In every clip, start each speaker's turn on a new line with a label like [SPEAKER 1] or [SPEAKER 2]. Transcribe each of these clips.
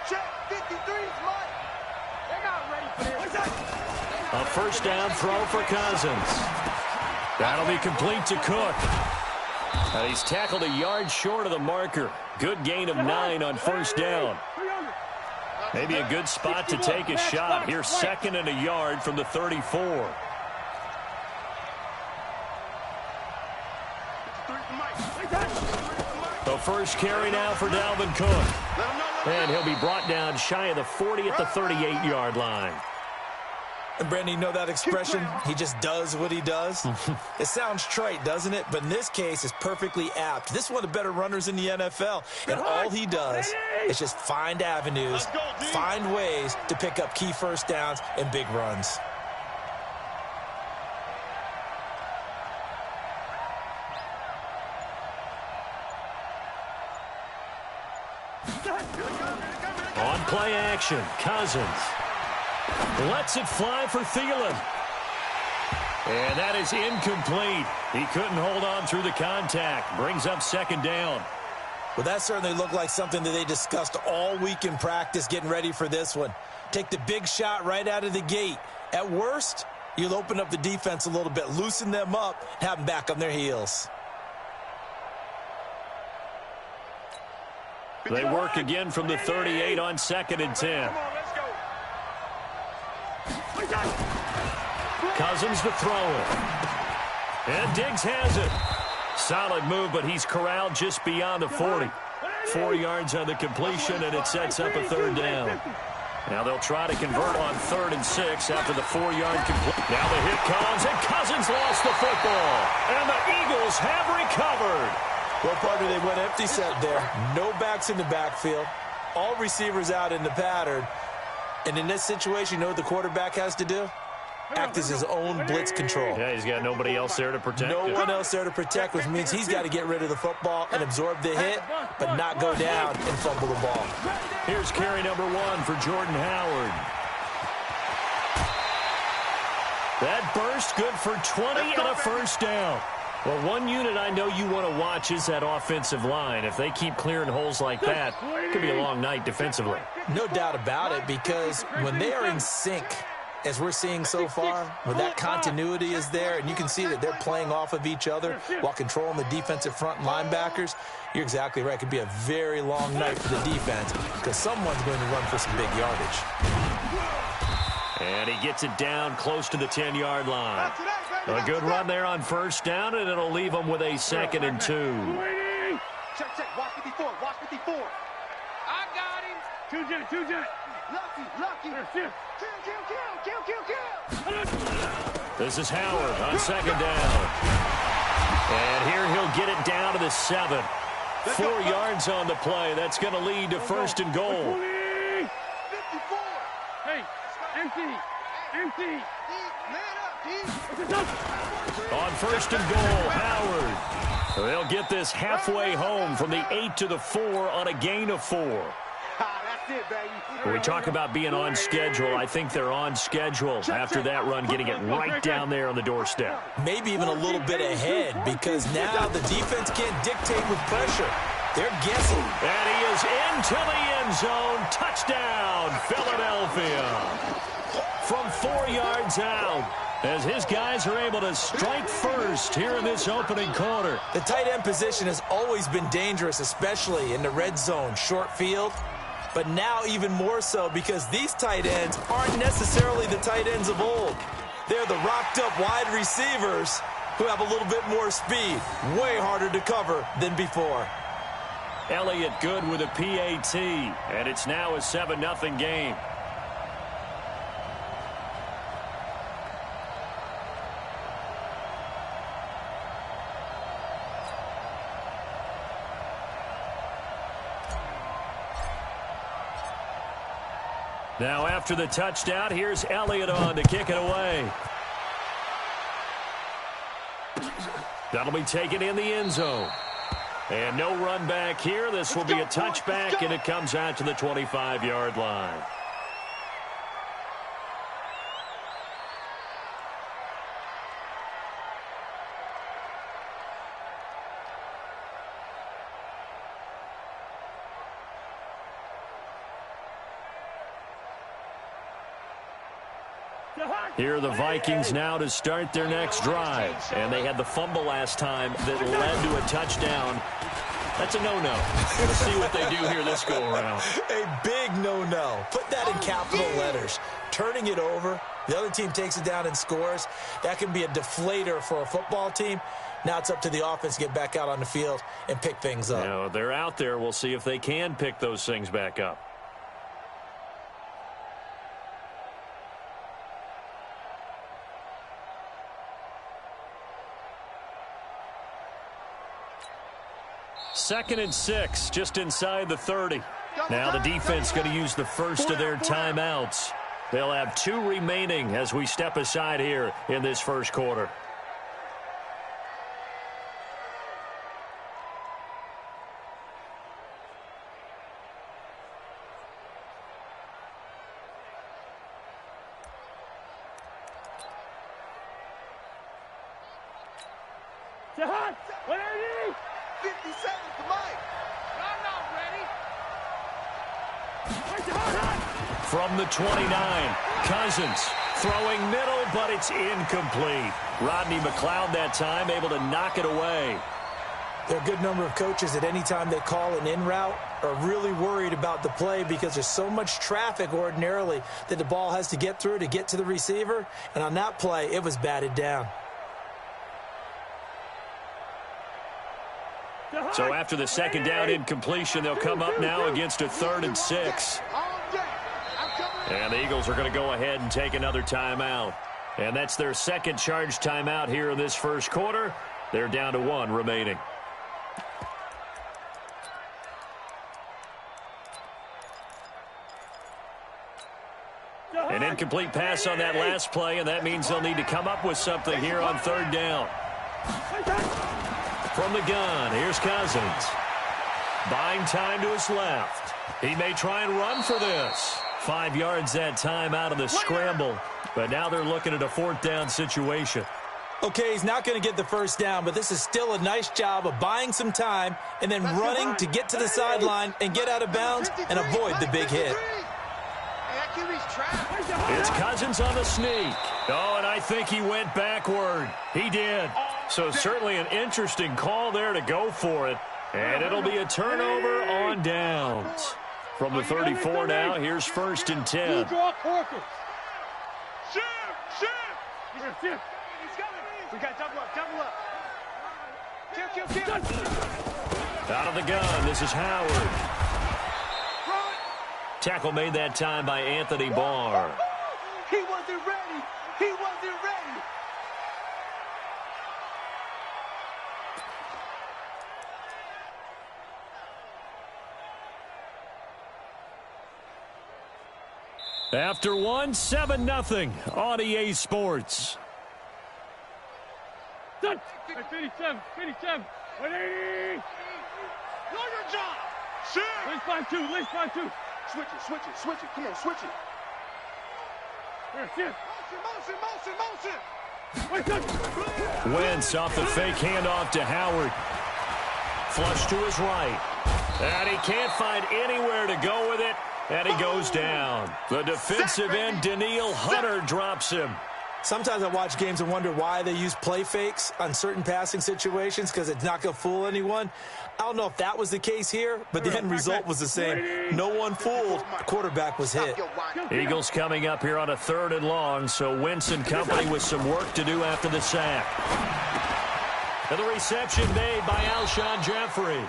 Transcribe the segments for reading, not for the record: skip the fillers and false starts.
[SPEAKER 1] Check 53 is mine. They're not ready for this.
[SPEAKER 2] A first down throw for Cousins. That'll be complete to Cook. And he's tackled a yard short of the marker. Good gain of 9 on first down. Maybe a good spot to take a shot. Here's 2nd and a yard from the 34. The first carry now for Dalvin Cook. And he'll be brought down shy of the 40 at the 38-yard line.
[SPEAKER 3] And Brandon, you know that expression? He just does what he does. It sounds trite, doesn't it? But in this case, it's perfectly apt. This is one of the better runners in the NFL. And all he does is just find avenues, find ways to pick up key first downs and big runs.
[SPEAKER 2] On play action, Cousins lets it fly for Thielen. And that is incomplete. He couldn't hold on through the contact. Brings up 2nd down.
[SPEAKER 3] Well, that certainly looked like something that they discussed all week in practice getting ready for this one. Take the big shot right out of the gate. At worst, you'll open up the defense a little bit, loosen them up, and have them back on their heels.
[SPEAKER 2] They work again from the 38 on 2nd and 10. Cousins to throw it. And Diggs has it. Solid move, but he's corralled just beyond the 40. 4 yards on the completion, and it sets up a 3rd down. Now they'll try to convert on 3rd and 6 after the 4-yard completion. Now the hit comes, and Cousins lost the football. And the Eagles have recovered.
[SPEAKER 3] Well, partner, they went empty set there. No backs in the backfield. All receivers out in the pattern. And in this situation, you know what the quarterback has to do? Act as his own blitz control.
[SPEAKER 2] Yeah, he's got nobody else there to protect.
[SPEAKER 3] No one else there to protect, which means he's got to get rid of the football and absorb the hit, but not go down and fumble the ball.
[SPEAKER 2] Here's carry number 1 for Jordan Howard. That burst good for 20 and a first down. Well, one unit I know you want to watch is that offensive line. If they keep clearing holes like that, it could be a long night defensively.
[SPEAKER 3] No doubt about it, because when they are in sync, as we're seeing so far, when that continuity is there, and you can see that they're playing off of each other while controlling the defensive front linebackers, you're exactly right. It could be a very long night for the defense because someone's going to run for some big yardage.
[SPEAKER 2] And he gets it down close to the 10-yard line. A good run there on first down, and it'll leave them with a 2nd and 2.
[SPEAKER 1] Check, watch 54, watch 54. I got him. Two jet. Lucky. Kill.
[SPEAKER 2] This is Howard on 2nd down. And here he'll get it down to the 7. 4 yards on the play. That's going to lead to 1st and goal.
[SPEAKER 1] 54. Hey, empty. Man up,
[SPEAKER 2] On 1st and goal, Howard. They'll get this halfway home from the 8 to the 4 on a gain of 4.
[SPEAKER 1] That's it, baby.
[SPEAKER 2] When we talk about being on schedule, I think they're on schedule after that run, getting it right down there on the doorstep.
[SPEAKER 3] Maybe even a little bit ahead, because now the defense can't dictate with pressure. They're guessing.
[SPEAKER 2] And he is into the end zone. Touchdown, Philadelphia. From 4 yards out, as his guys are able to strike first here in this opening quarter.
[SPEAKER 3] The tight end position has always been dangerous, especially in the red zone, short field. But now even more so because these tight ends aren't necessarily the tight ends of old. They're the rocked-up wide receivers who have a little bit more speed. Way harder to cover than before.
[SPEAKER 2] Elliott good with a PAT, and it's now a 7-0 game. Now after the touchdown, here's Elliott on to kick it away. That'll be taken in the end zone. And no run back here. This will be a touchback, and it comes out to the 25-yard line. Here are the Vikings now to start their next drive. And they had the fumble last time that led to a touchdown. That's a no-no. Let's see what they do here this go-around.
[SPEAKER 3] A big no-no. Put that in capital letters. Turning it over, the other team takes it down and scores. That can be a deflator for a football team. Now it's up to the offense to get back out on the field and pick things up.
[SPEAKER 2] Now, they're out there. We'll see if they can pick those things back up. Second and 6, just inside the 30. Now the defense going to use the first of their timeouts. They'll have 2 remaining as we step aside here in this first quarter.
[SPEAKER 1] Hot. 57 to Mike. I'm not ready.
[SPEAKER 2] From the 29, Cousins throwing middle, but it's incomplete. Rodney McLeod that time able to knock it away.
[SPEAKER 3] There are a good number of coaches at any time they call an in route are really worried about the play because there's so much traffic ordinarily that the ball has to get through to get to the receiver. And on that play, it was batted down.
[SPEAKER 2] So after the second down incompletion, they'll come up now against a 3rd and 6. And the Eagles are going to go ahead and take another timeout. And that's their second charge timeout here in this first quarter. They're down to 1 remaining. An incomplete pass on that last play, and that means they'll need to come up with something here on 3rd down. From the gun, here's Cousins. Buying time to his left. He may try and run for this. 5 yards that time out of the scramble. But now they're looking at a 4th down situation.
[SPEAKER 3] Okay, he's not going to get the first down, but this is still a nice job of buying some time and then running to get to the sideline and get out of bounds and avoid the big hit.
[SPEAKER 2] It's Cousins on the sneak. Oh, and I think he went backward. He did. So certainly an interesting call there to go for it. And it'll be a turnover on downs. From the 34 now, here's 1st and 10.
[SPEAKER 1] We got double up.
[SPEAKER 2] Out of the gun, this is Howard. Tackle made that time by Anthony Barr.
[SPEAKER 1] He wasn't ready.
[SPEAKER 2] After 1, 7-0 on EA Sports.
[SPEAKER 1] 57. 180. Know your job. Let's 5-2. Switch it. Come on, switch it. Motion.
[SPEAKER 2] Wentz off the fake handoff to Howard. Flush to his right. And he can't find anywhere to go with it. And he goes down. The defensive end, Danielle Hunter, drops him.
[SPEAKER 3] Sometimes I watch games and wonder why they use play fakes on certain passing situations because it's not going to fool anyone. I don't know if that was the case here, but the end result was the same. No one fooled. The quarterback was hit.
[SPEAKER 2] Eagles coming up here on a 3rd and long, so Wentz and company with some work to do after the sack. And the reception made by Alshon Jeffrey.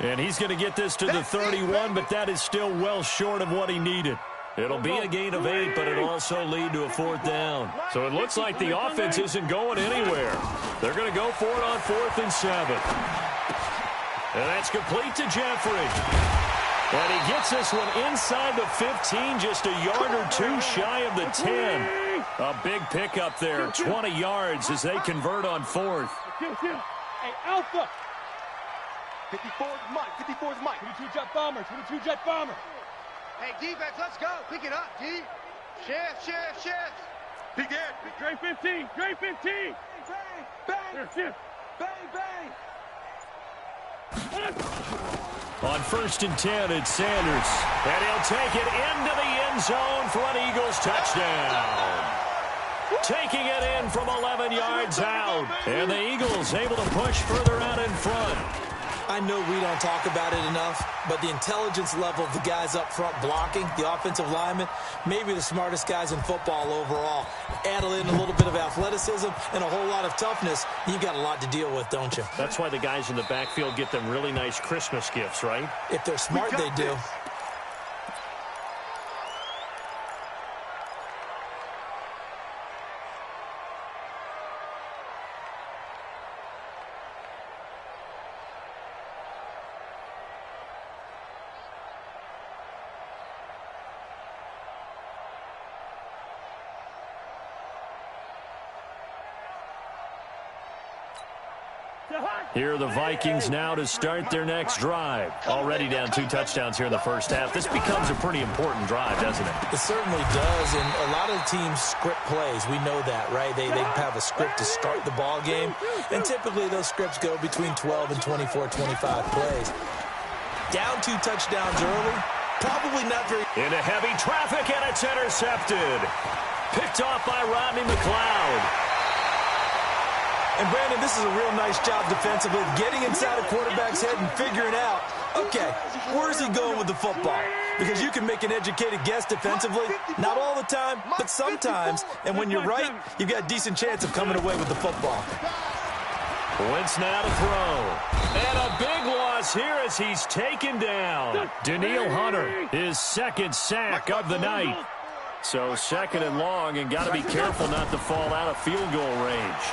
[SPEAKER 2] And he's going to get this to the 31, but that is still well short of what he needed. It'll be a gain of 8, but it'll also lead to a 4th down. So it looks like the offense isn't going anywhere. They're going to go for it on 4th and 7. And that's complete to Jeffrey. And he gets this one inside the 15, just a yard or 2 shy of the 10. A big pickup there, 20 yards as they convert on 4th.
[SPEAKER 1] Hey, Alpha. 54 is Mike. 22 jet bomber. Hey, defense, let's go. Pick it up, D. Shift. Pick it. Dre 15. Bang. Shift. Bang.
[SPEAKER 2] On 1st and 10, it's Sanders. And he'll take it into the end zone for an Eagles touchdown. Taking it in from 11 yards out. And the Eagles able to push further out in front.
[SPEAKER 3] I know we don't talk about it enough, but the intelligence level of the guys up front blocking, the offensive linemen, maybe the smartest guys in football overall. Add in a little bit of athleticism and a whole lot of toughness, you've got a lot to deal with, don't you?
[SPEAKER 2] That's why the guys in the backfield get them really nice Christmas gifts, right?
[SPEAKER 3] If they're smart, they do.
[SPEAKER 2] Here are the Vikings now to start their next drive. Already down 2 touchdowns here in the first half. This becomes a pretty important drive, doesn't it?
[SPEAKER 3] It certainly does, and a lot of teams script plays. We know that, right? They have a script to start the ball game, and typically those scripts go between 12 and 24, 25 plays. Down 2 touchdowns early, probably not very...
[SPEAKER 2] Into heavy traffic, and it's intercepted. Picked off by Rodney McLeod.
[SPEAKER 3] And, Brandon, this is a real nice job defensively, getting inside a quarterback's head and figuring out, okay, where's he going with the football? Because you can make an educated guess defensively, not all the time, but sometimes. And when you're right, you've got a decent chance of coming away with the football.
[SPEAKER 2] Wentz now to throw. And a big loss here as he's taken down. Danielle Hunter, his second sack of the night. So 2nd and long, and got to be careful not to fall out of field goal range.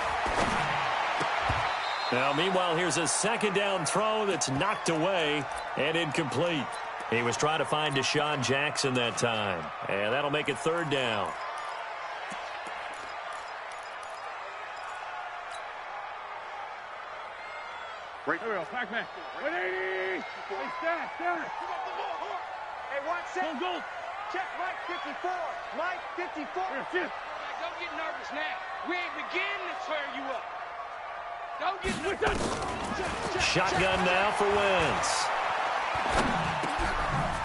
[SPEAKER 2] Now, meanwhile, here's a 2nd down throw that's knocked away and incomplete. He was trying to find Deshaun Jackson that time, and that'll make it 3rd down.
[SPEAKER 1] Right. There we go. Back man. 180. Hey, stack. Hey, watch that. Go. Check Mike 54. Mike 54. Don't get nervous now. We ain't beginning to tear you up. Don't get nervous.
[SPEAKER 2] Shotgun now for Wentz.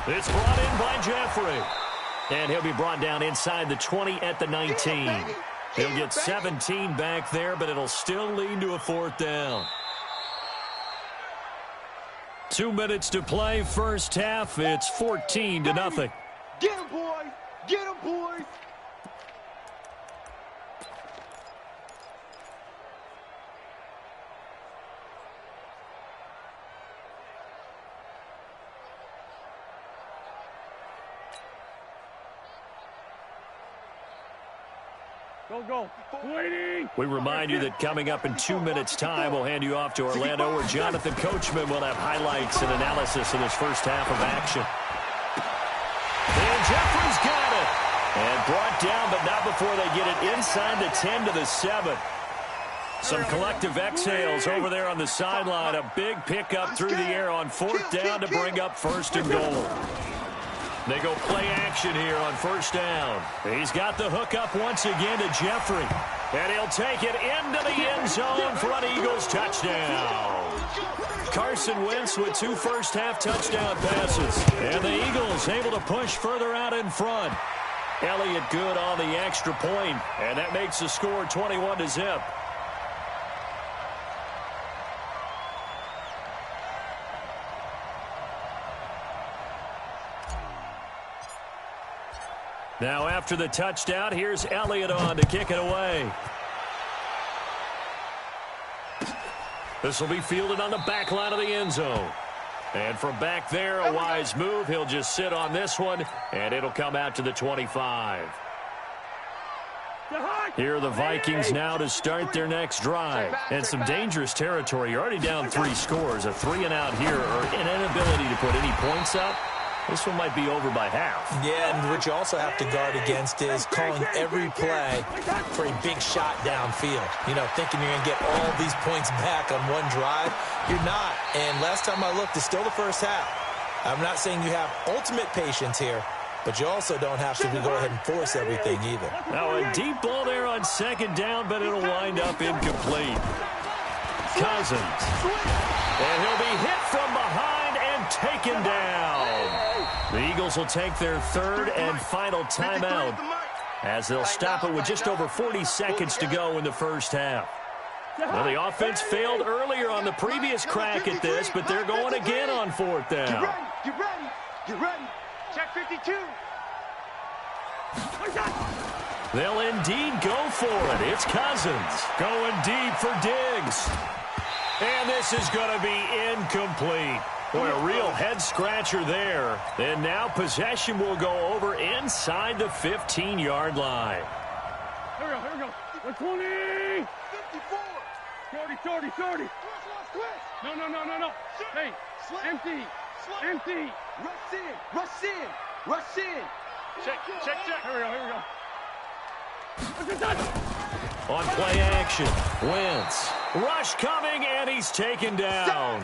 [SPEAKER 2] It's brought in by Jeffrey. And he'll be brought down inside the 20 at the 19. He'll get 17 back there, but it'll still lead to a 4th down. 2 minutes to play, first half. It's 14-0.
[SPEAKER 1] Get him, boys! Get him, boys! Go. Waiting.
[SPEAKER 2] We remind you that coming up in 2 minutes' time, we'll hand you off to Orlando, where Jonathan Coachman will have highlights and analysis of this first half of action. And Jeffrey's got it. And brought down, but not before they get it inside the 10 to the 7. Some collective exhales over there on the sideline. A big pickup through the air on 4th down to bring up 1st and goal. They go play action here on 1st down. He's got the hook up once again to Jeffrey. And he'll take it into the end zone for an Eagles touchdown. Carson Wentz with 2 first-half touchdown passes. And the Eagles able to push further out in front. Elliott good on the extra point, and that makes the score 21-0. Now after the touchdown, here's Elliott on to kick it away. This will be fielded on the back line of the end zone. And from back there, a wise move. He'll just sit on this one, and it'll come out to the 25. Here are the Vikings now to start their next drive. And some dangerous territory. You're already down 3 scores. A 3-and-out here, or an inability to put any points up. This one might be over by half. Yeah, and what you also have to guard against is calling every play for a big shot downfield. You know, thinking you're going to get all these points back on one drive. You're not. And last time I looked, it's still the first half. I'm not saying you have ultimate patience here, but you also don't have to go ahead and force everything either. Now a deep ball there on 2nd down, but it'll wind up incomplete. Cousins. And he'll be hit from behind and taken down. The Eagles will take their 3rd and final timeout as they'll stop it with just over 40 seconds to go in the first half. Well, the offense failed earlier on the previous crack at this, but they're going again on fourth down.
[SPEAKER 1] Get ready. Get ready. Check 52.
[SPEAKER 2] They'll indeed go for it. It's Cousins going deep for Diggs. And this is going to be incomplete. Boy, a real head-scratcher there. And now possession will go over inside the 15-yard line.
[SPEAKER 1] Here we go. 120. 54. Shorty. No. Hey, empty. Rush in. Check. Here we go.
[SPEAKER 2] On play action, Wentz. Rush coming, and he's taken down.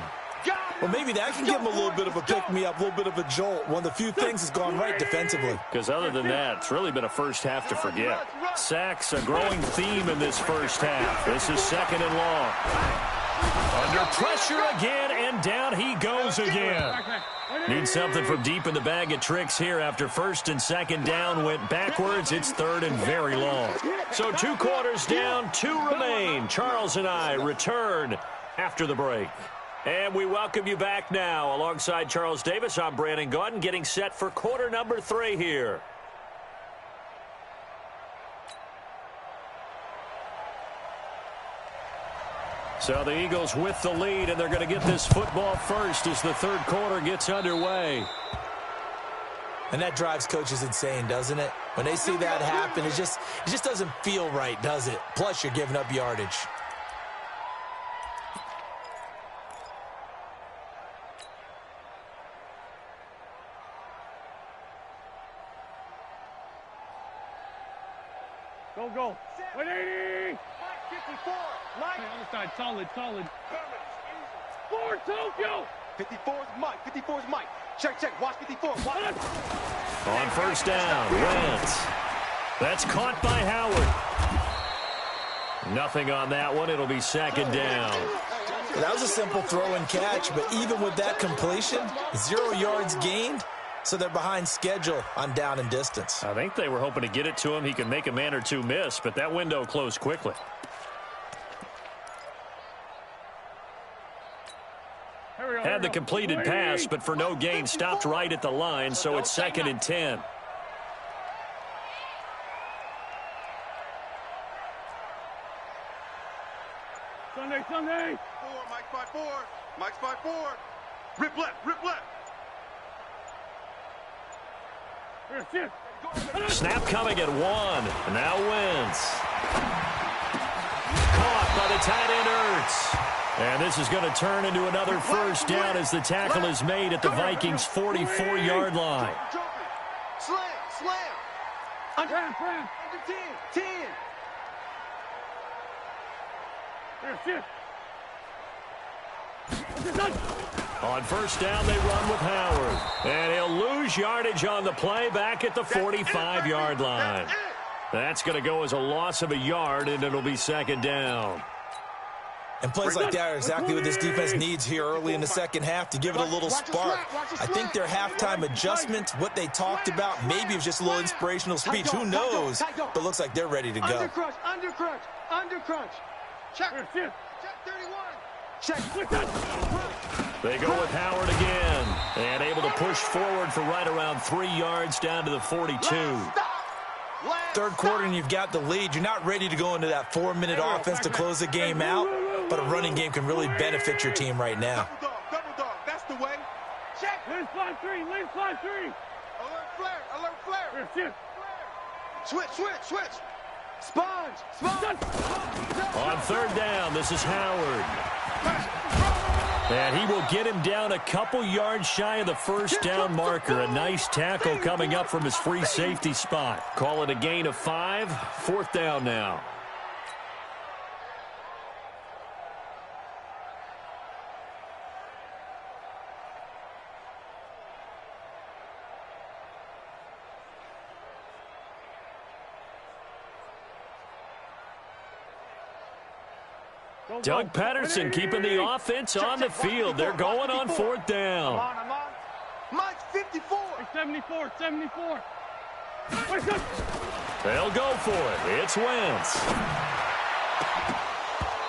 [SPEAKER 3] Well, maybe that can give him a little bit of a pick-me-up, a little bit of a jolt. One of the few things that's gone right defensively.
[SPEAKER 2] Because other than that, it's really been a first half to forget. Sacks, a growing theme in this first half. This is second and long. Under pressure again, and down he goes again. Need something from deep in the bag of tricks here after first and second down went backwards. It's third and very long. So 2 quarters down, 2 remain. Charles and I return after the break. And we welcome you back now. Alongside Charles Davis, I'm Brandon Gaudin, getting set for quarter number 3 here. So the Eagles with the lead, and they're going to get this football first as the third quarter gets underway.
[SPEAKER 3] And that drives coaches insane, doesn't it? When they see that happen, it just doesn't feel right, does it? Plus, you're giving up yardage.
[SPEAKER 1] Go. 180. 54. Mike. Other side. Solid. 4 Tokyo. 54 is Mike. Check. Watch 54.
[SPEAKER 2] On first down, Wentz. That's caught by Howard. Nothing on that one. It'll be second down.
[SPEAKER 3] That was a simple throw and catch, but even with that completion, 0 yards gained. So they're behind schedule on down and distance.
[SPEAKER 2] I think they were hoping to get it to him. He could make a man or two miss, but that window closed quickly. Had the completed pass, but for no gain, stopped right at the line, so it's second and 10.
[SPEAKER 1] Sunday. 4, Mike's 5-4. Rip left.
[SPEAKER 2] Snap coming at 1. Now Wentz. Caught by the tight end Ertz. And this is going to turn into another first down as the tackle is made at the Vikings' 44-yard line.
[SPEAKER 1] Slam. Under 10.
[SPEAKER 2] On first down, they run with Howard. And he'll lose yardage on the play back at the 45-yard line. That's going to go as a loss of a yard, and it'll be second down.
[SPEAKER 3] And plays like that are exactly what this defense needs here early in the second half to give it a little spark. I think their halftime adjustment, what they talked about, maybe it was just a little inspirational speech. Who knows? But looks like they're ready to go.
[SPEAKER 1] Under crunch. Check 31.
[SPEAKER 2] They go with Howard again. And able to push forward for right around 3 yards down to the 42.
[SPEAKER 3] Third quarter and you've got the lead. You're not ready to go into that 4-minute offense to close the game out. But a running game can really benefit your team right now.
[SPEAKER 1] Double dog. That's the way. Check. Lynn 5-3. Alert flare. Switch. Sponge.
[SPEAKER 2] On third down, this is Howard. And he will get him down a couple yards shy of the first down marker. A nice tackle coming up from his free safety spot. Call it a gain of 5. Fourth down now. Doug Patterson keeping the offense on the field. They're going on fourth down.
[SPEAKER 1] I'm on. Mike's 54. 74.
[SPEAKER 2] They'll go for it. It's Wentz.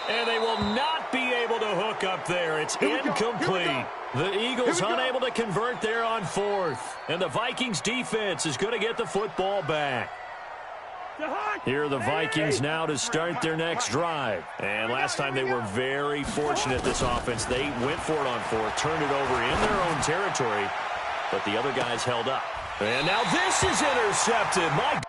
[SPEAKER 2] And they will not be able to hook up there. It's incomplete. The Eagles unable to convert there on fourth. And the Vikings defense is going to get the football back. Here are the Vikings now to start their next drive. And last time they were very fortunate, this offense. They went for it on fourth, turned it over in their own territory, but the other guys held up. And now this is intercepted. My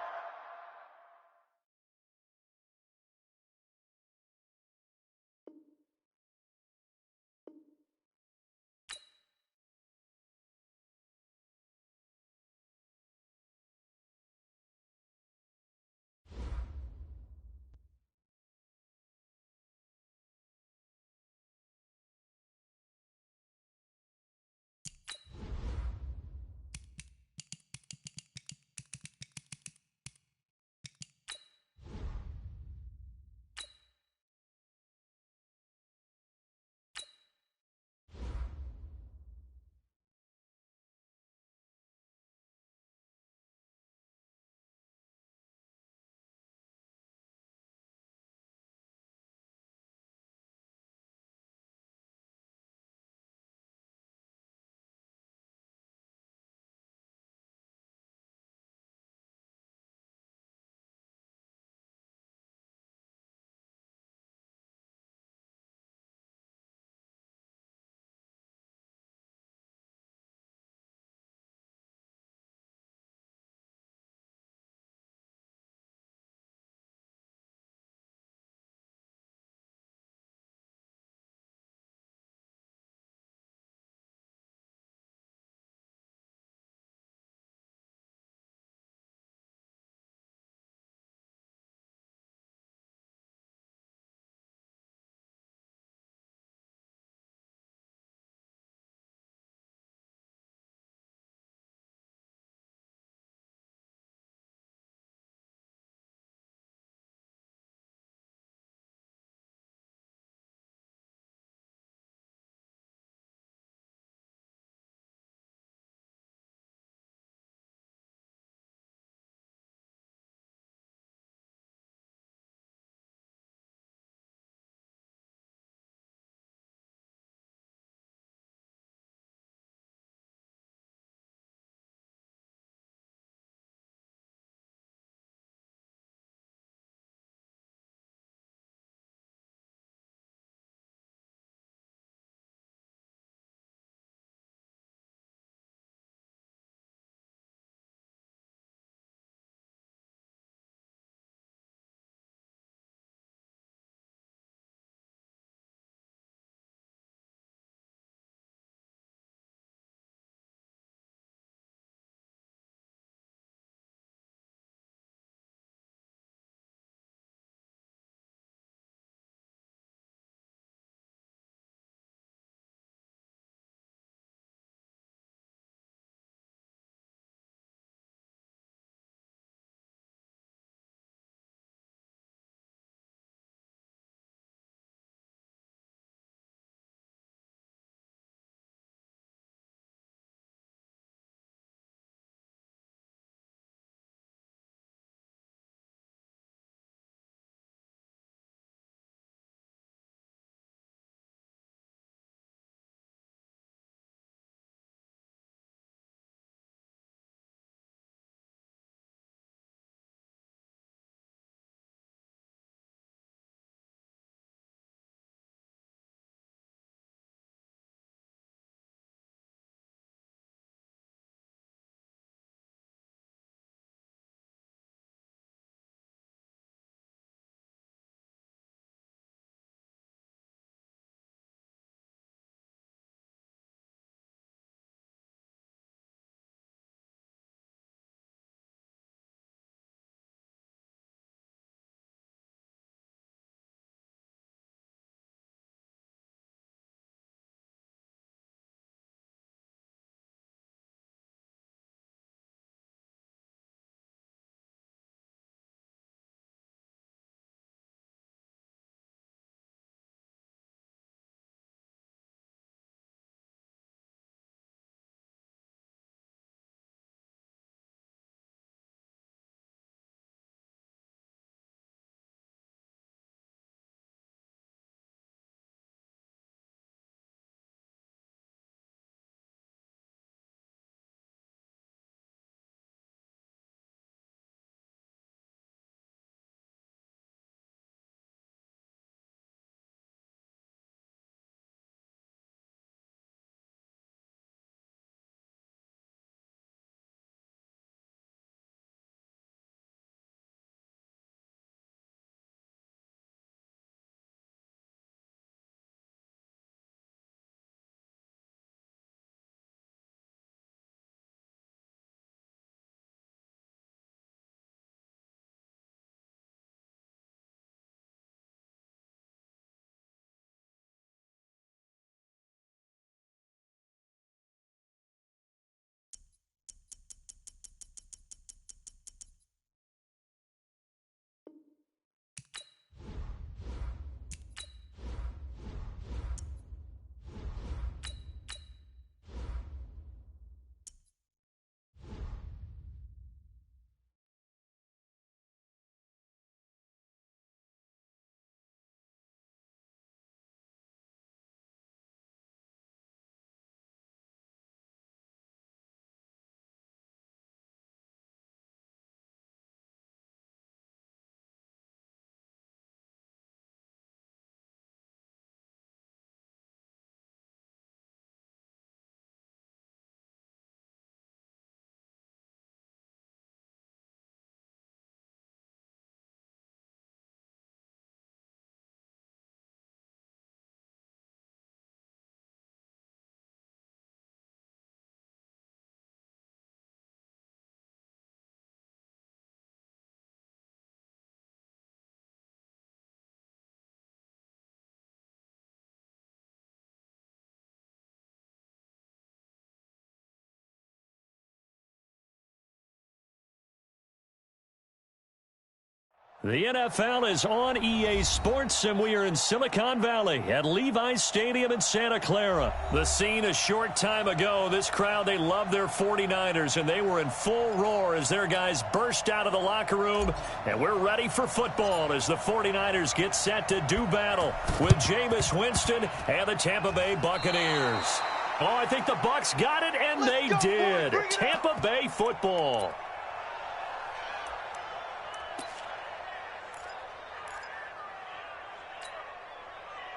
[SPEAKER 2] The NFL is on EA Sports, and we are in Silicon Valley at Levi's Stadium in Santa Clara. The scene a short time ago, this crowd, they love their 49ers, and they were in full roar as their guys burst out of the locker room. And we're ready for football as the 49ers get set to do battle with Jameis Winston and the Tampa Bay Buccaneers. Oh, I think the Bucs got it, and they did. Tampa Bay football.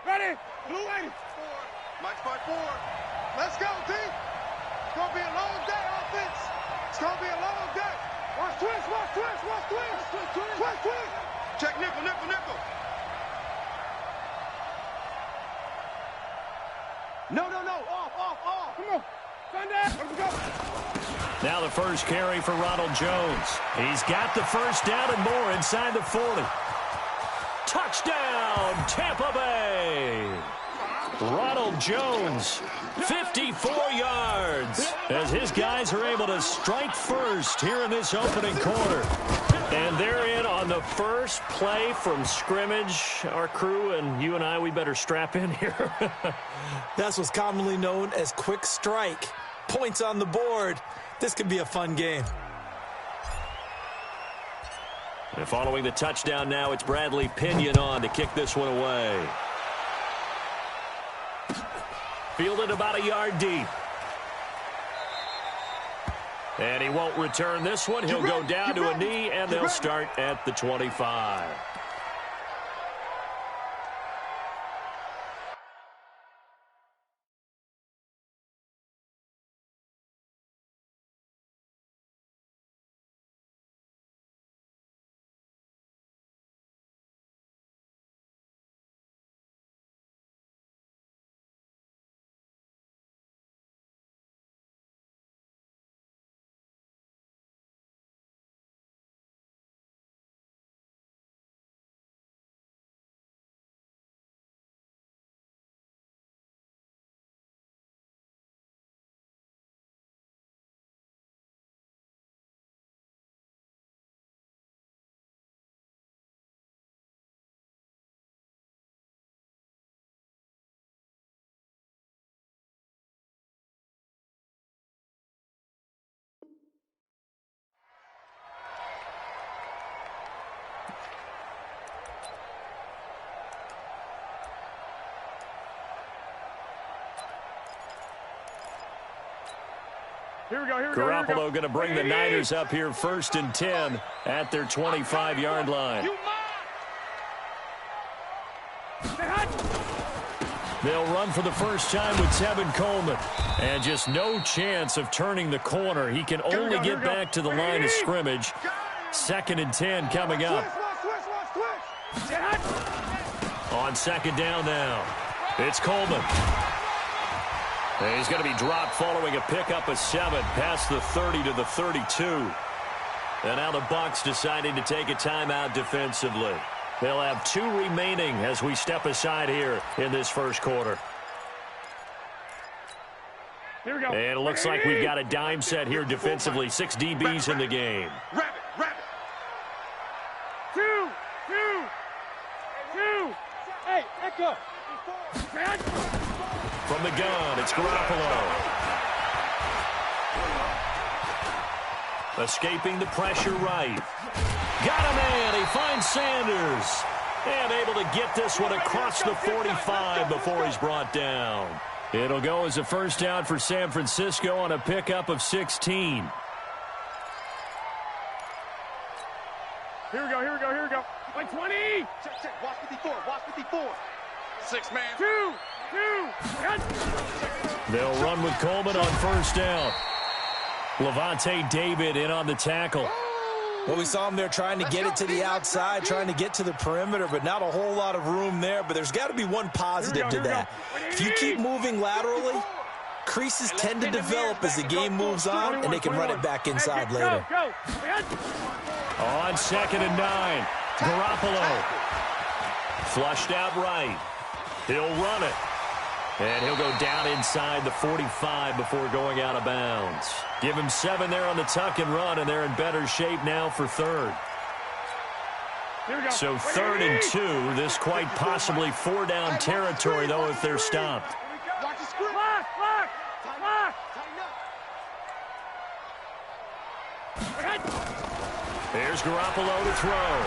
[SPEAKER 1] Ready? Blue 84. Mike's by 4. Let's go, team. It's going to be a long day, offense. It's going to be a long day. Watch twist, watch twist, watch twist. Twist, twist. Check nickel, nickel, nickel. No. Off. Come on. Sunday. Let's go.
[SPEAKER 2] Now the first carry for Ronald Jones. He's got the first down and more inside the 40. Touchdown, Tampa Bay. Ronald Jones, 54 yards, as his guys are able to strike first here in this opening quarter. And they're in on the first play from scrimmage. Our crew and you and I, we better strap in here.
[SPEAKER 3] That's what's commonly known as quick strike. Points on the board. This could be a fun game.
[SPEAKER 2] And following the touchdown now, it's Bradley Pinion on to kick this one away. Fielded about a yard deep. And he won't return this one. He'll go down to a knee, and they'll start at the 25.
[SPEAKER 1] Here we go.
[SPEAKER 2] Garoppolo going to bring the Niners up here 1st and 10 at their 25-yard line. They'll run for the first time with Tevin Coleman. And just no chance of turning the corner. He can only get back to the line of scrimmage. 2nd and 10 coming up. On 2nd down now, it's Coleman. And he's going to be dropped following a pickup of 7 past the 30 to the 32. And now the Bucs deciding to take a timeout defensively. They'll have 2 remaining as we step aside here in this first quarter.
[SPEAKER 1] Here we go.
[SPEAKER 2] And it looks like we've got a dime set here defensively. 6 DBs in the game.
[SPEAKER 1] Rabbit. 2. Hey, Echo.
[SPEAKER 2] From the gun, it's Garoppolo. Escaping the pressure right. Got a man. He finds Sanders. And able to get this one across the 45 before he's brought down. It'll go as a first down for San Francisco on a pickup of 16.
[SPEAKER 1] Here we go. Like 20. Check. Watch 54. 6 man. 2.
[SPEAKER 2] They'll run with Coleman on first down. Levante David in on the tackle.
[SPEAKER 3] Well, we saw him there trying to get it to the outside, trying to get to the perimeter, but not a whole lot of room there. But there's got to be one positive to that. If you keep moving laterally, creases tend to develop as the game moves on, and they can run it back inside later.
[SPEAKER 2] On 2nd and 9, Garoppolo. Flushed out right. He'll run it. And he'll go down inside the 45 before going out of bounds. Give him 7 there on the tuck and run, and they're in better shape now for 3rd. So 3rd and 2. This quite possibly 4-down territory, though, if they're stopped. Here's Garoppolo to throw.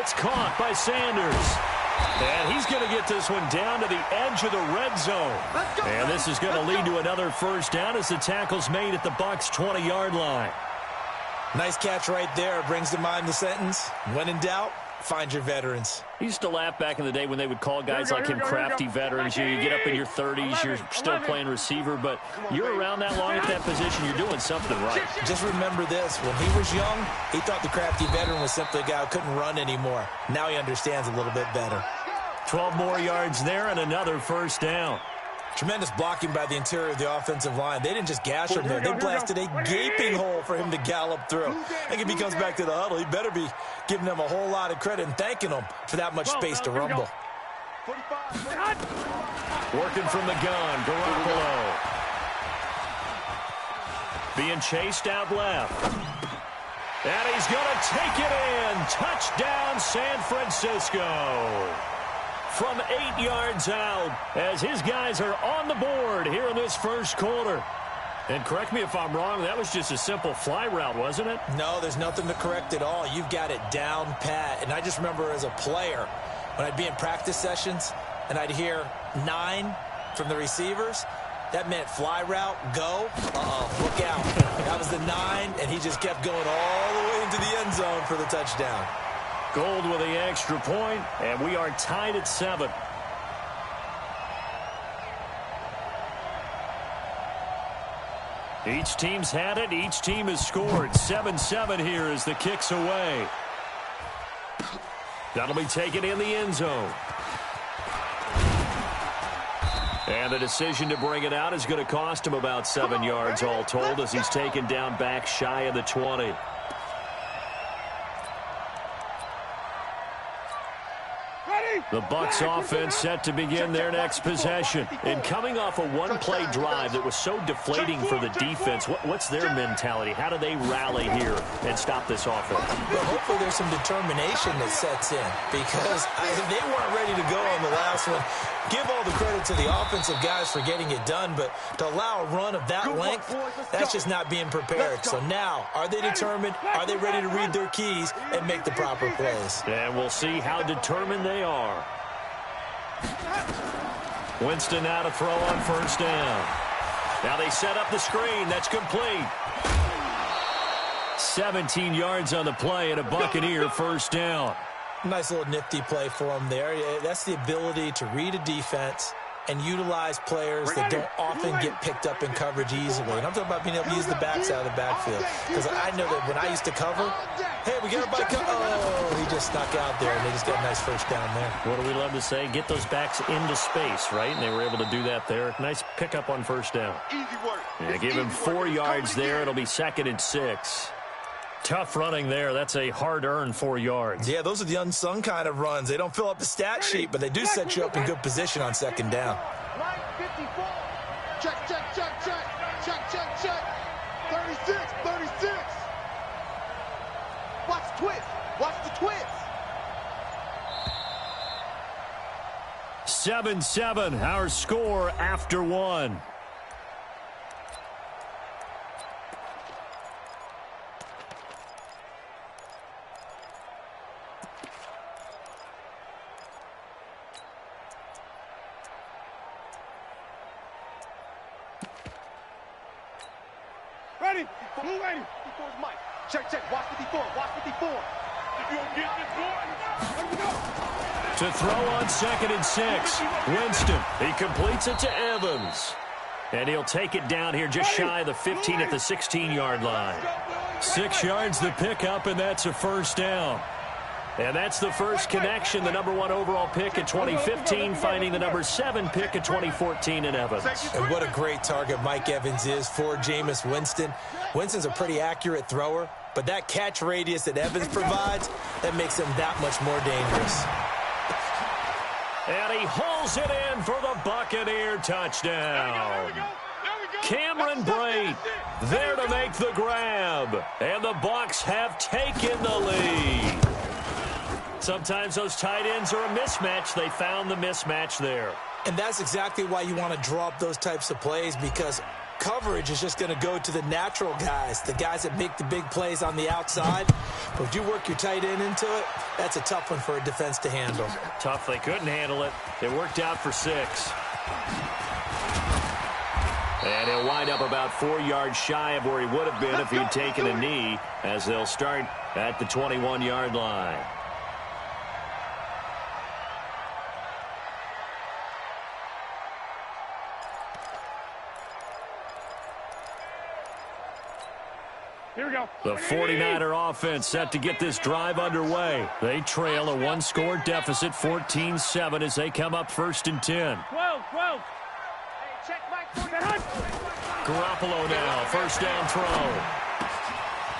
[SPEAKER 2] It's caught by Sanders. And he's going to get this one down to the edge of the red zone. And this is going to lead to another first down as the tackle's made at the Bucs' 20-yard line.
[SPEAKER 3] Nice catch right there. Brings to mind the sentence, when in doubt, find your veterans.
[SPEAKER 2] I used to laugh back in the day when they would call guys like him crafty veterans. You get up in your 30s, you're still playing receiver, but you're around that long at that position, you're doing something right.
[SPEAKER 3] Just remember this. When he was young, he thought the crafty veteran was simply a guy who couldn't run anymore. Now he understands a little bit better.
[SPEAKER 2] 12 more yards there and another first down.
[SPEAKER 3] Tremendous blocking by the interior of the offensive line. They didn't just gash him there. They blasted a gaping hole for him to gallop through. I think if he comes back to the huddle, he better be giving them a whole lot of credit and thanking them for that much space to rumble.
[SPEAKER 2] Working from the gun, Garoppolo. Being chased out left. And he's going to take it in. Touchdown, San Francisco. From 8 yards out as his guys are on the board here in this first quarter. And correct me if I'm wrong, that was just a simple fly route, wasn't it?
[SPEAKER 3] No, there's nothing to correct at all. You've got it down pat. And I just remember as a player, when I'd be in practice sessions and I'd hear 9 from the receivers, that meant fly route, go. Look out. That was the 9, and he just kept going all the way into the end zone for the touchdown.
[SPEAKER 2] Gold with the extra point, and we are tied at 7. Each team's had it. Each team has scored. 7-7 here as the kick's away. That'll be taken in the end zone. And the decision to bring it out is going to cost him about 7 yards all told as he's taken down back shy of the 20. The Bucs offense set to begin their next possession. And coming off a one-play drive that was so deflating for the defense, what's their mentality? How do they rally here and stop this offense?
[SPEAKER 3] Well, hopefully there's some determination that sets in because they weren't ready to go on the last one. Give all the credit to the offensive guys for getting it done, but to allow a run of that length, that's just not being prepared. So now, are they determined? Are they ready to read their keys and make the proper plays?
[SPEAKER 2] And we'll see how determined they are. Winston now to throw on first down. Now they set up the screen. That's complete. 17 yards on the play and a Buccaneer first down.
[SPEAKER 3] Nice little nifty play for him there. That's the ability to read a defense and utilize players that don't often get picked up in coverage easily. And I'm talking about being able to use the backs out of the backfield. Because I know that when I used to cover, hey, we got our bike. Oh, he just snuck out there, and they just got a nice first down there.
[SPEAKER 2] What do we love to say? Get those backs into space, right? And they were able to do that there. Nice pickup on first down.
[SPEAKER 1] Easy work.
[SPEAKER 2] Yeah, give him 4 yards there. It'll be 2nd and 6. Tough running there. That's a hard-earned 4 yards.
[SPEAKER 3] Yeah, those are the unsung kind of runs. They don't fill up the stat sheet, but they do set you up in good position on second down.
[SPEAKER 1] Right, 54. Check, check, check, check. Check, check, check. 36, 36. Watch the twist. Watch the twist.
[SPEAKER 2] 7-7, our score after 1.
[SPEAKER 1] Ready? Blue ready. 54's Mike. Check, check. Watch 54. Watch 54. If you don't get this boy, let me go.
[SPEAKER 2] To throw on 2nd and 6. Winston. He completes it to Evans. And he'll take it down here just shy of the 15 at the 16-yard line. 6 yards the pickup, and that's a first down. And that's the first connection, the number 1 overall pick in 2015, finding the number 7 pick in 2014 in Evans.
[SPEAKER 3] And what a great target Mike Evans is for Jameis Winston. Winston's a pretty accurate thrower, but that catch radius that Evans provides, that makes him that much more dangerous.
[SPEAKER 2] And he hauls it in for the Buccaneer touchdown. Cameron Brate there to make the grab. And the Bucs have taken the lead. Sometimes those tight ends are a mismatch. They found the mismatch there.
[SPEAKER 3] And that's exactly why you want to draw up those types of plays, because coverage is just going to go to the natural guys, the guys that make the big plays on the outside. But if you work your tight end into it, that's a tough one for a defense to handle.
[SPEAKER 2] Tough. They couldn't handle it. It worked out for 6. And he'll wind up about 4 yards shy of where he would have been if he'd taken a knee, as they'll start at the 21-yard line.
[SPEAKER 1] Here we go.
[SPEAKER 2] The 49er offense set to get this drive underway. They trail a 1-score deficit, 14-7, as they come up 1st and 10.
[SPEAKER 1] 12. Hey, check Mike.
[SPEAKER 2] Garoppolo now, 1st down throw.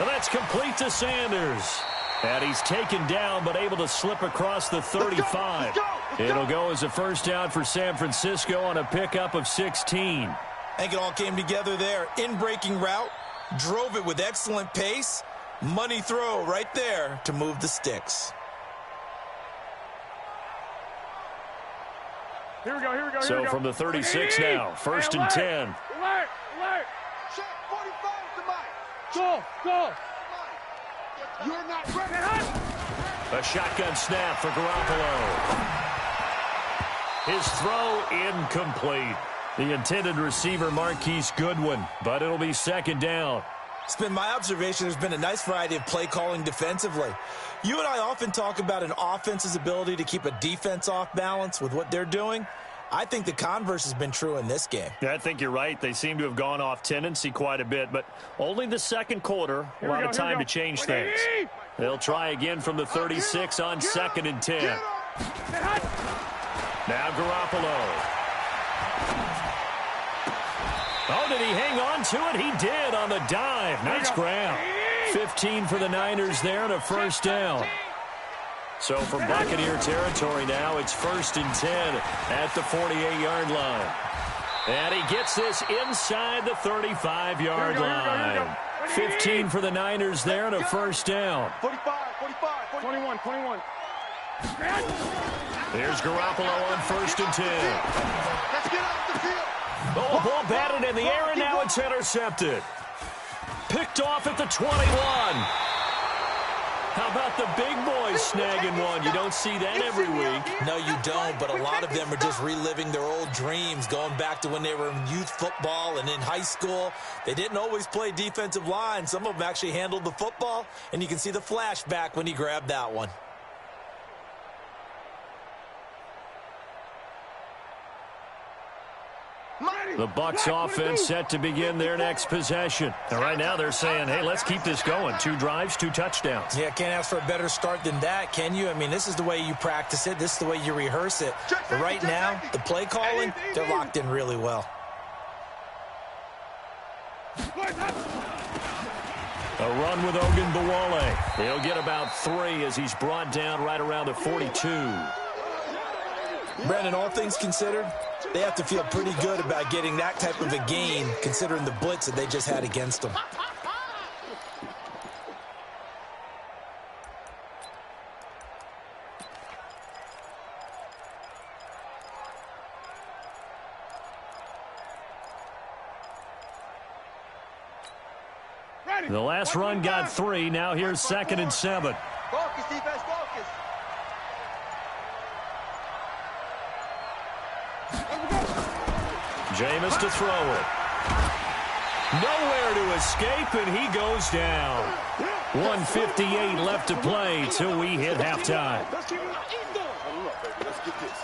[SPEAKER 2] And that's complete to Sanders. And he's taken down, but able to slip across the 35. It'll go as a 1st down for San Francisco on a pickup of 16.
[SPEAKER 3] I think it all came together there. In-breaking route. Drove it with excellent pace. Money throw right there to move the sticks.
[SPEAKER 1] Here we go.
[SPEAKER 2] So from the 36 now, 1st and 10.
[SPEAKER 1] Alert. Check 45 to Mike. Go. You're not ready.
[SPEAKER 2] A shotgun snap for Garoppolo. His throw incomplete. The intended receiver, Marquise Goodwin, but it'll be 2nd down.
[SPEAKER 3] It's been my observation there's been a nice variety of play calling defensively. You and I often talk about an offense's ability to keep a defense off balance with what they're doing. I think the converse has been true in this game.
[SPEAKER 2] Yeah, I think you're right. They seem to have gone off tendency quite a bit, but only the 2nd quarter. A lot of time to change things. They'll try again from the 36 on 2nd and 10. Now Garoppolo. Oh, did he hang on to it? He did on the dive. Nice grab. 15 for the Niners there and a 1st down. So from Buccaneer territory now, it's 1st and 10 at the 48-yard line. And he gets this inside the 35-yard line. 15 for the Niners there and a 1st down.
[SPEAKER 1] 21.
[SPEAKER 2] Here's Garoppolo on 1st and 10.
[SPEAKER 1] Let's get off the field.
[SPEAKER 2] Oh, ball batted in the air, and now it's intercepted. Picked off at the 21. How about the big boys snagging one? You don't see that every week.
[SPEAKER 3] No, you don't, but a lot of them are just reliving their old dreams, going back to when they were in youth football and in high school. They didn't always play defensive line. Some of them actually handled the football, and you can see the flashback when he grabbed that one.
[SPEAKER 2] The Bucs offense set to begin their next possession. And right now they're saying, hey, let's keep this going. 2 drives, 2 touchdowns.
[SPEAKER 3] Yeah, can't ask for a better start than that, can you? I mean, this is the way you practice it. This is the way you rehearse it. But right now, the play calling, they're locked in really well.
[SPEAKER 2] A run with Ogunbowale. He'll get about 3 as he's brought down right around the 42.
[SPEAKER 3] Brandon, all things considered, they have to feel pretty good about getting that type of a gain, considering the blitz that they just had against them.
[SPEAKER 2] The last run got 3. Now here's 2nd and 7.
[SPEAKER 1] Focus, defense, focus.
[SPEAKER 2] Jameis to throw it. Nowhere to escape, and he goes down. 1:58 left to play till we hit halftime.
[SPEAKER 1] Let's get this.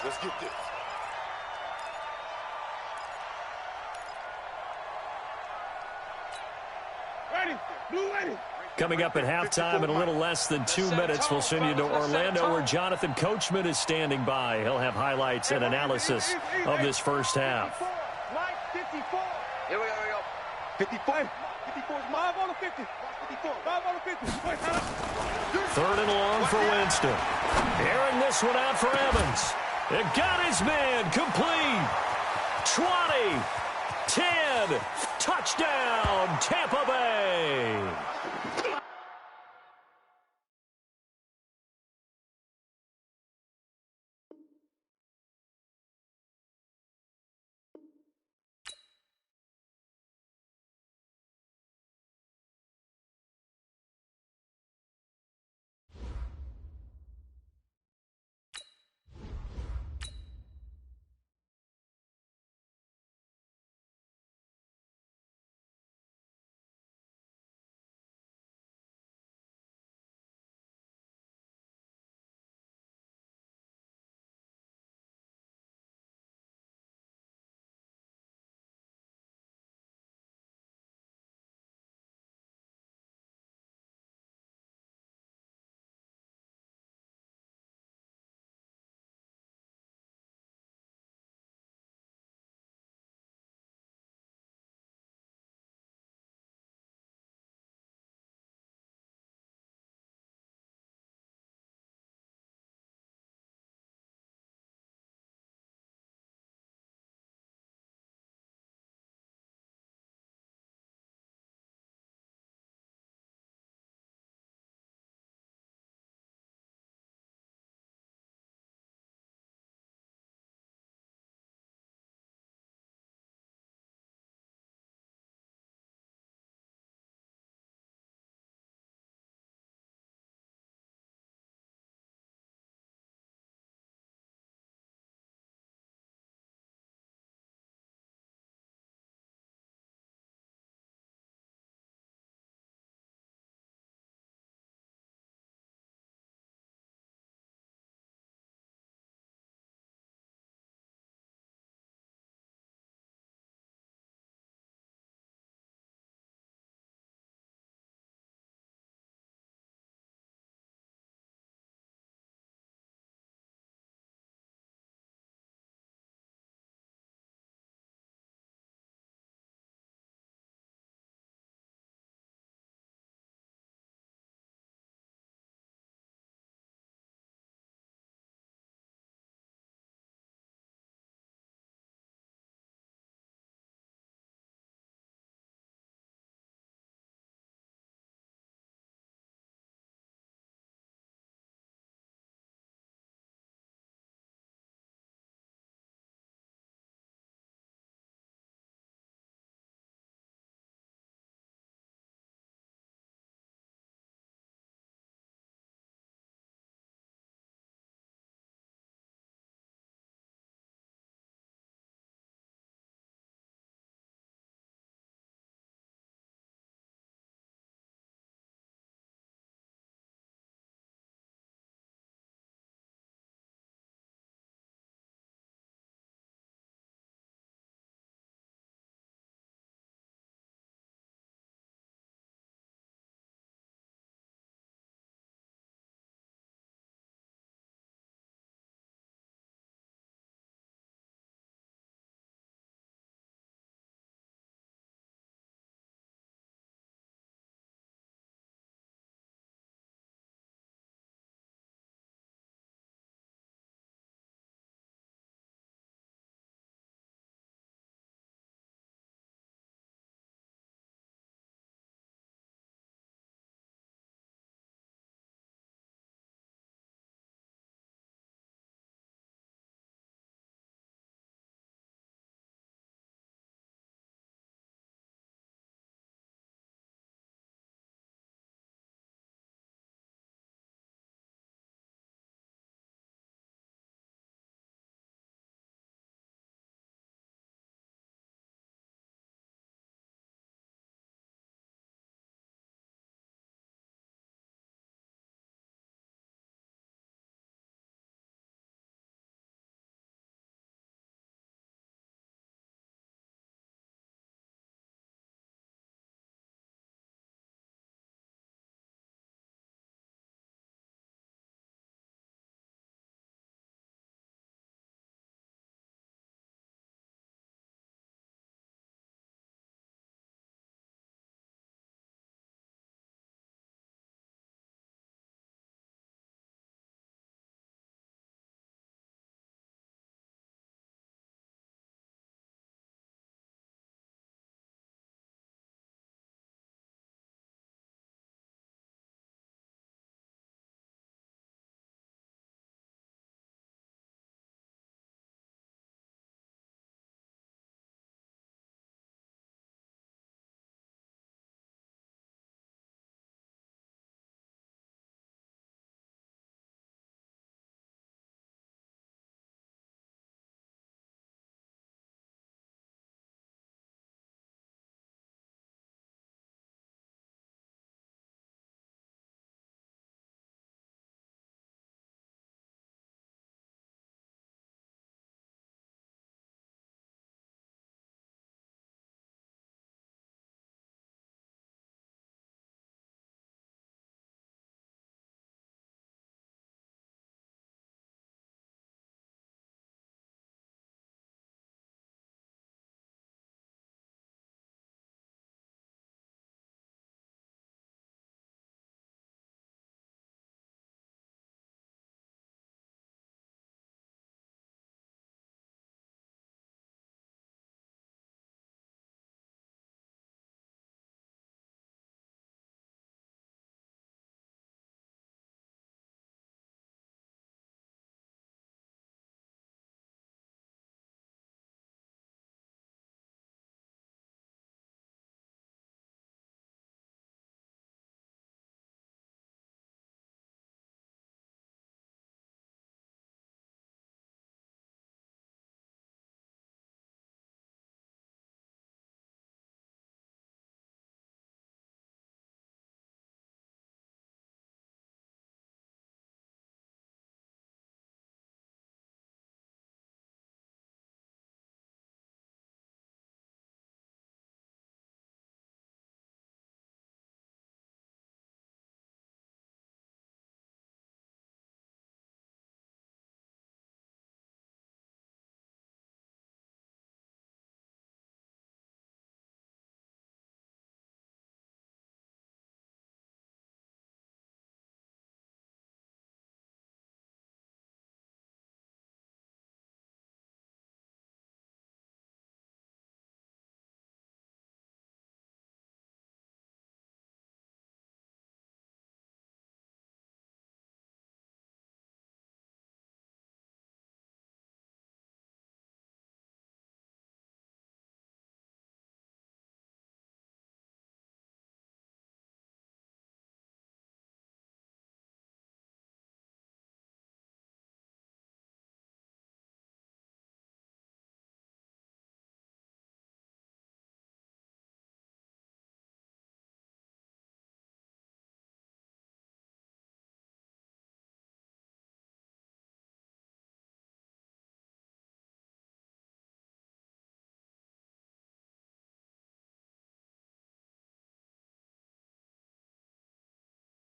[SPEAKER 1] Ready. Blue ready.
[SPEAKER 2] Coming up at halftime in a little less than 2 minutes, we'll send you to Orlando where Jonathan Coachman is standing by. He'll have highlights and analysis of this first half.
[SPEAKER 1] 54. Here we go. 54. 54 is 5 on the 50. 54. 5 on the 50.
[SPEAKER 2] 3rd and long for Winston. Airing this one out for Evans. It got his man complete. 20. 10. Touchdown, Tampa Bay.